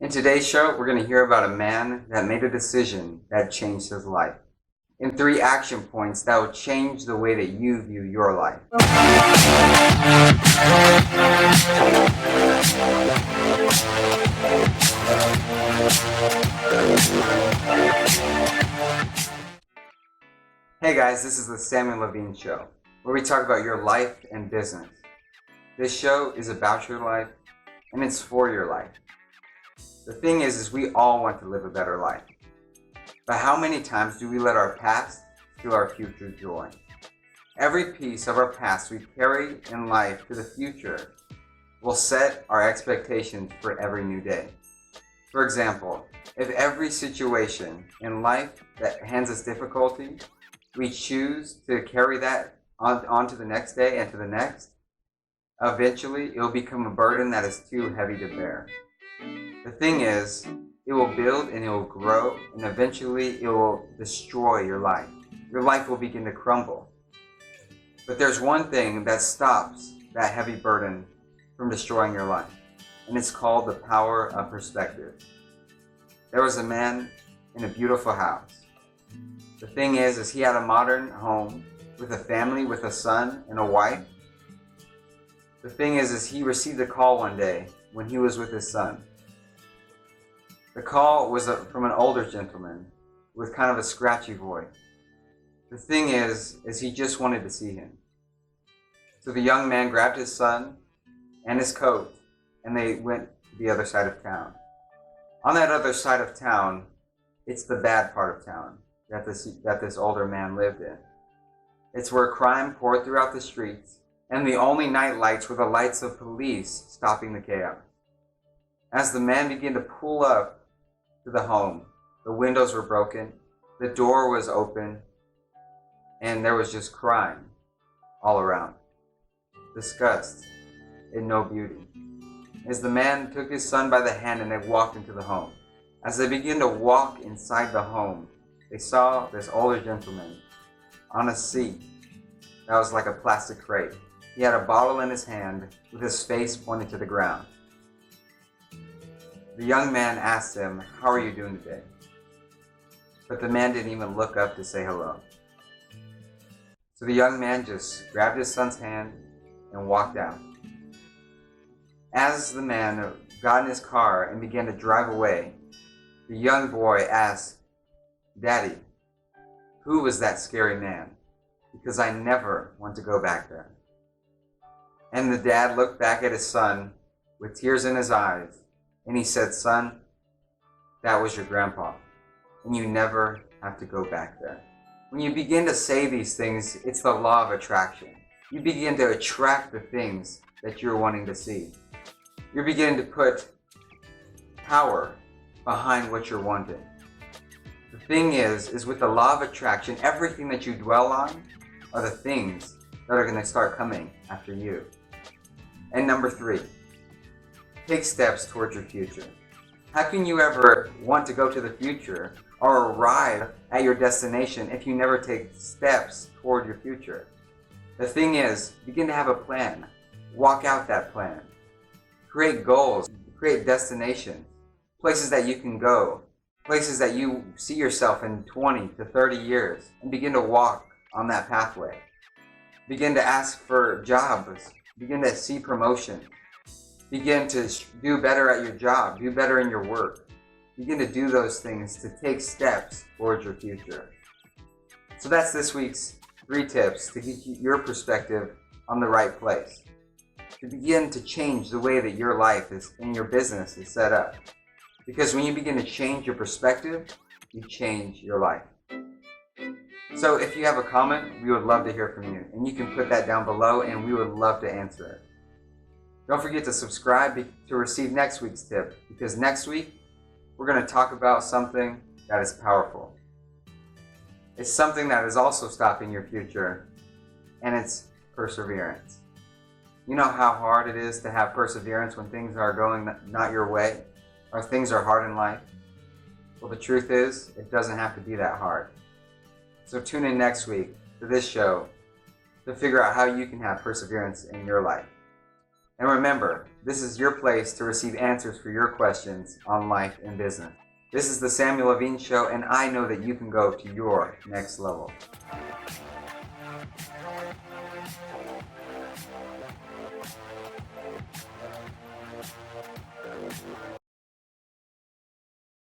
In today's show, we're going to hear about a man that made a decision that changed his life in 3 action points that will change the way that you view your life. Hey guys, this is the Samuellevine Show, where we talk about your life and business. This show is about your life, and it's for your life. The thing is we all want to live a better life. But how many times do we let our past steal our future joy? Every piece of our past we carry in life to the future will set our expectations for every new day. For example, if every situation in life that hands us difficulty, we choose to carry that on to the next day and to the next, eventually it will become a burden that is too heavy to bear. The thing is, it will build and it will grow, and eventually it will destroy your life. Your life will begin to crumble. But there's one thing that stops that heavy burden from destroying your life, and it's called the power of perspective. There was a man in a beautiful house. The thing is he had a modern home with a family, with a son and a wife. The thing is he received a call one day when he was with his son. The call was from an older gentleman with kind of a scratchy voice. The thing is he just wanted to see him. So the young man grabbed his son and his coat, and they went to the other side of town. On that other side of town, it's the bad part of town that this older man lived in. It's where crime poured throughout the streets, and the only night lights were the lights of police stopping the chaos. As the man began to pull up to the home, the windows were broken, the door was open, and there was just crime all around. Disgust and no beauty. As the man took his son by the hand and they walked into the home. As they began to walk inside the home, they saw this older gentleman on a seat that was like a plastic crate. He had a bottle in his hand with his face pointed to the ground. The young man asked him, "How are you doing today?" But the man didn't even look up to say hello. So the young man just grabbed his son's hand and walked out. As the man got in his car and began to drive away, the young boy asked, "Daddy, who was that scary man? Because I never want to go back there." And the dad looked back at his son with tears in his eyes, and he said, "Son, that was your grandpa, and you never have to go back there." When you begin to say these things, it's the law of attraction. You begin to attract the things that you're wanting to see. You're beginning to put power behind what you're wanting. The thing is with the law of attraction, everything that you dwell on are the things that are going to start coming after you. And number 3, take steps towards your future. How can you ever want to go to the future or arrive at your destination if you never take steps toward your future? The thing is, begin to have a plan. Walk out that plan. Create goals, create destinations, places that you can go, places that you see yourself in 20 to 30 years, and begin to walk on that pathway. Begin to ask for jobs. Begin to see promotion. Begin to do better at your job, do better in your work. Begin to do those things to take steps towards your future. So that's this week's 3 tips to get your perspective on the right place. To begin to change the way that your life is and your business is set up. Because when you begin to change your perspective, you change your life. So if you have a comment, we would love to hear from you. And you can put that down below and we would love to answer it. Don't forget to subscribe to receive next week's tip, because next week we're going to talk about something that is powerful. It's something that is also stopping your future, and it's perseverance. You know how hard it is to have perseverance when things are going not your way, or things are hard in life? Well, the truth is, it doesn't have to be that hard. So tune in next week to this show to figure out how you can have perseverance in your life. And remember, this is your place to receive answers for your questions on life and business. This is the Samuel Levine Show, and I know that you can go to your next level.